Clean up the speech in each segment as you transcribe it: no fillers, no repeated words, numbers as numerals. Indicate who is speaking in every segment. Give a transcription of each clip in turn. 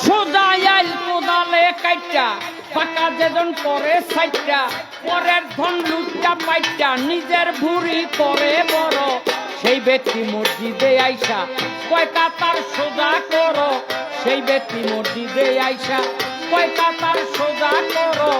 Speaker 1: সোজা আইল কোদালে কাইটা পাকা যেজন করে সাইটটা পরের ধন লুটটা পাইটা নিজের ভুঁড়ি করে বড় সেই ব্যক্তি মসজিদে আইসা কয় কাতার সোজা করো সেই ব্যক্তি মসজিদে আইসা কয় কাতার সোজা করো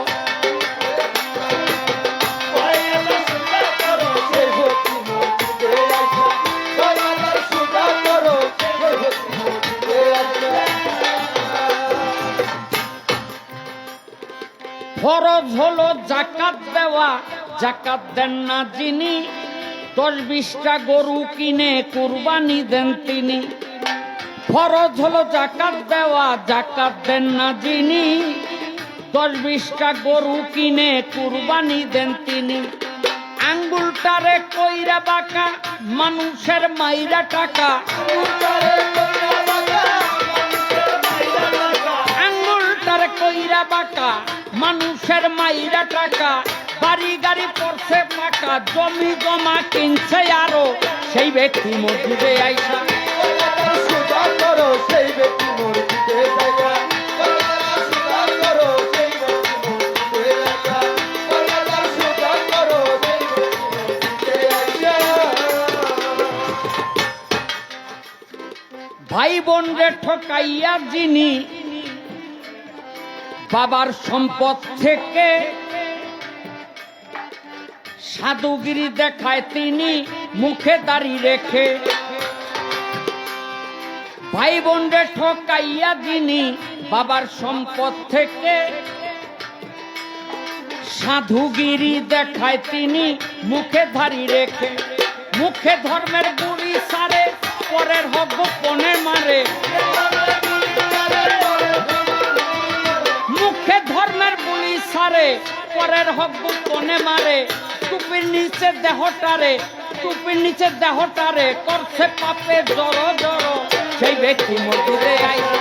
Speaker 1: ফরজ হলো জাকাত দেওয়া জাকাত দেন না যিনি 10-20টা গরু কিনে কুরবানি দেন তিনি ফরজ হলো জাকাত দেওয়া জাকাত দেন না যিনি 10-20টা গরু কিনে কুরবানি দেন তিনি আঙ্গুলটারে কইরা বাঁকা মানুষের মাইরা টাকা আঙ্গুলটারে কইরা বাঁকা মানুষের মাইরা টাকা বাড়ি গাড়ি পড়ছে পাকা জমি জমা কিনছে আরো সেই ব্যক্তি মসজিদে আইসা
Speaker 2: সোজা করো সেই ব্যক্তি মসজিদে আইসা
Speaker 1: ভাই বোন রে ঠকাইয়া যিনি বাবার সম্পদ থেকে সাধুগিরি দেখায় তিনি মুখে দাড়ি রেখে ভাই বোন রে ঠকাইয়া যিনি বাবার সম্পদ থেকে সাধুগিরি দেখায় তিনি মুখে দাড়ি রেখে মুখে ধর্মের বুড়ি সারে পরের হক গোপনে মারে মুখে ধর্মের বুলি সারে পরের হক গোপনে মারে টুপির নিচে দেহটারে করছে পাপে জড় জড় সেই ব্যক্তি মসজিদে আইসা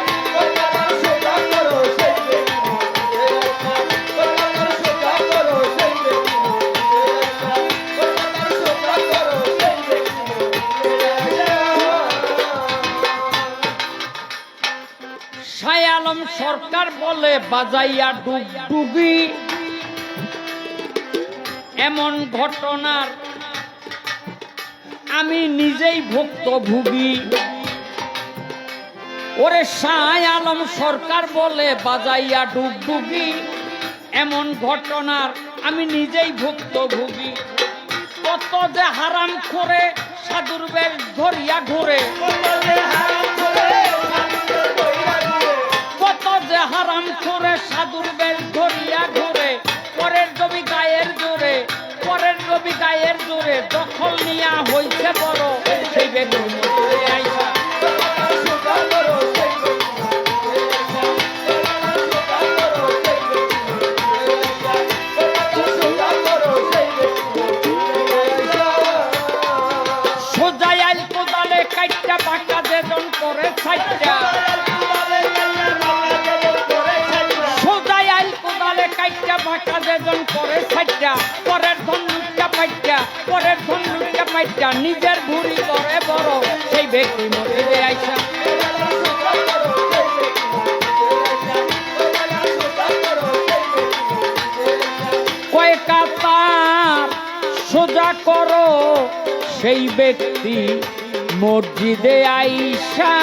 Speaker 1: শাহ আলম সরকার বলে বাজাইয়া ডুগডুগি এমন ঘটনার আমি নিজেই ভুক্তভোগী ওরে শাহ আলম সরকার বলে বাজাইয়া ডুগডুগি এমন ঘটনার আমি নিজেই ভুক্তভোগী কত যে হারাম করে সাধুর বেশ ধরিয়া ঘুরে কত যে হারাম করে সাধুর বেশ ধরিয়া ঘুরে পরের রবি গায়ের জোরে দখল নিয়া হইছে বড় সেই ব্যক্তি মসজিদে আইসা সোজা আইল কোদালে কাইটটা পাকা যেজন করে সাইটটা সোজা আইল কোদালে কাইটটা পাকা যেজন করে সাইটটা পরের ধন লুটটা পাইটা নিজের ভুঁড়ি করে বড় সেই ব্যক্তি মসজিদে আইসা কয় কাতার সোজা করো সেই ব্যক্তি মসজিদে আইসা